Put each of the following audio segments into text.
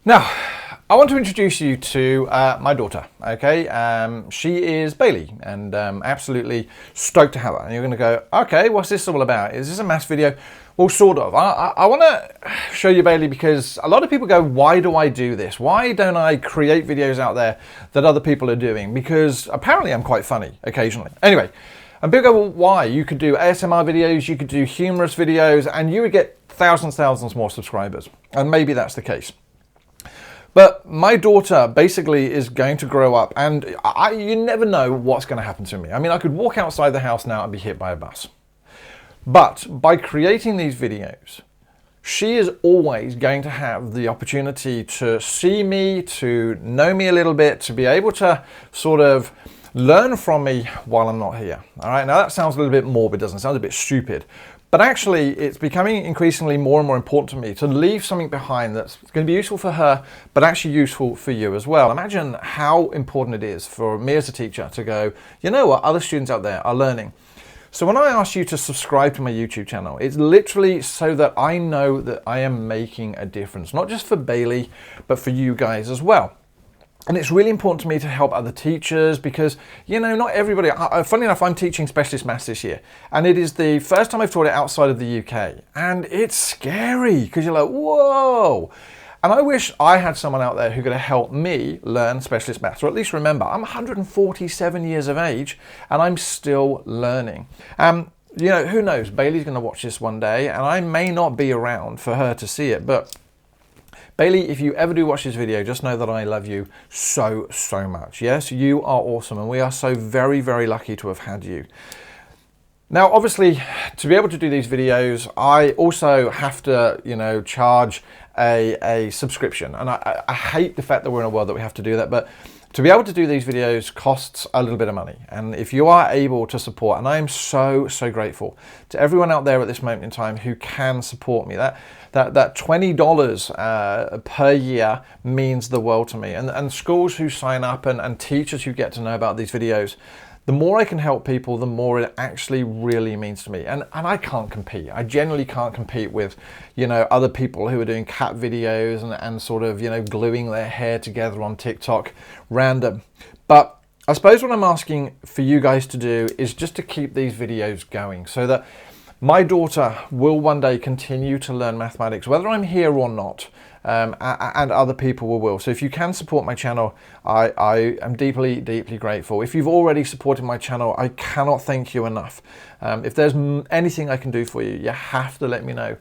Now, I want to introduce you to my daughter, okay? She is Bailey, and absolutely stoked to have her. And you're going to go, okay, what's this all about? Is this a maths video? Well, sort of. I want to show you Bailey because a lot of people go, why do I do this? Why don't I create videos out there that other people are doing? Because apparently I'm quite funny occasionally. Anyway, and people go, well, why? You could do ASMR videos, you could do humorous videos, and you would get thousands more subscribers. And maybe that's the case. But my daughter basically is going to grow up, and you never know what's going to happen to me. I mean, I could walk outside the house now and be hit by a bus. But by creating these videos, she is always going to have the opportunity to see me, to know me a little bit, to be able to sort of learn from me while I'm not here. All right, now that sounds a little bit morbid, doesn't it? It sounds a bit stupid. But actually, it's becoming increasingly more and more important to me to leave something behind that's going to be useful for her, but actually useful for you as well. Imagine how important it is for me as a teacher to go, you know what, other students out there are learning. So when I ask you to subscribe to my YouTube channel, it's literally so that I know that I am making a difference, not just for Bailey, but for you guys as well. And it's really important to me to help other teachers because, you know, not everybody, funny enough, I'm teaching specialist maths this year. And it is the first time I've taught it outside of the UK. And it's scary because you're like, whoa. And I wish I had someone out there who could help me learn specialist maths, or at least remember, I'm 147 years of age and I'm still learning. You know, who knows, Bailey's going to watch this one day and I may not be around for her to see it, but Bailey, if you ever do watch this video, just know that I love you so much. Yes, you are awesome, and we are so very lucky to have had you. Now, obviously, to be able to do these videos, I also have to, you know, charge a subscription. And I hate the fact that we're in a world that we have to do that, but to be able to do these videos costs a little bit of money. And if you are able to support, and I am so grateful to everyone out there at this moment in time who can support me, that $20 per year means the world to me. And schools who sign up and teachers who get to know about these videos, the more I can help people, the more it actually really means to me. And I can't compete. I generally can't compete with, you know, other people who are doing cat videos and sort of, you know, gluing their hair together on TikTok, random. But I suppose what I'm asking for you guys to do is just to keep these videos going so that my daughter will one day continue to learn mathematics, whether I'm here or not, and other people will. So if you can support my channel, I am deeply grateful. If you've already supported my channel, I cannot thank you enough. If there's anything I can do for you, you have to let me know.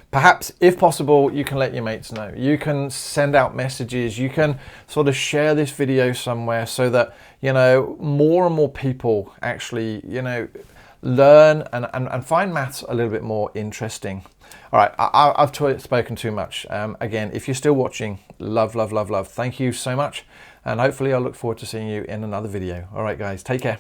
Perhaps, if possible, you can let your mates know. You can send out messages. You can sort of share this video somewhere so that, you know, more and more people actually, you know, learn and find maths a little bit more interesting. All right, I've spoken too much. Again, if you're still watching, love. Thank you so much. And hopefully I'll look forward to seeing you in another video. All right, guys, take care.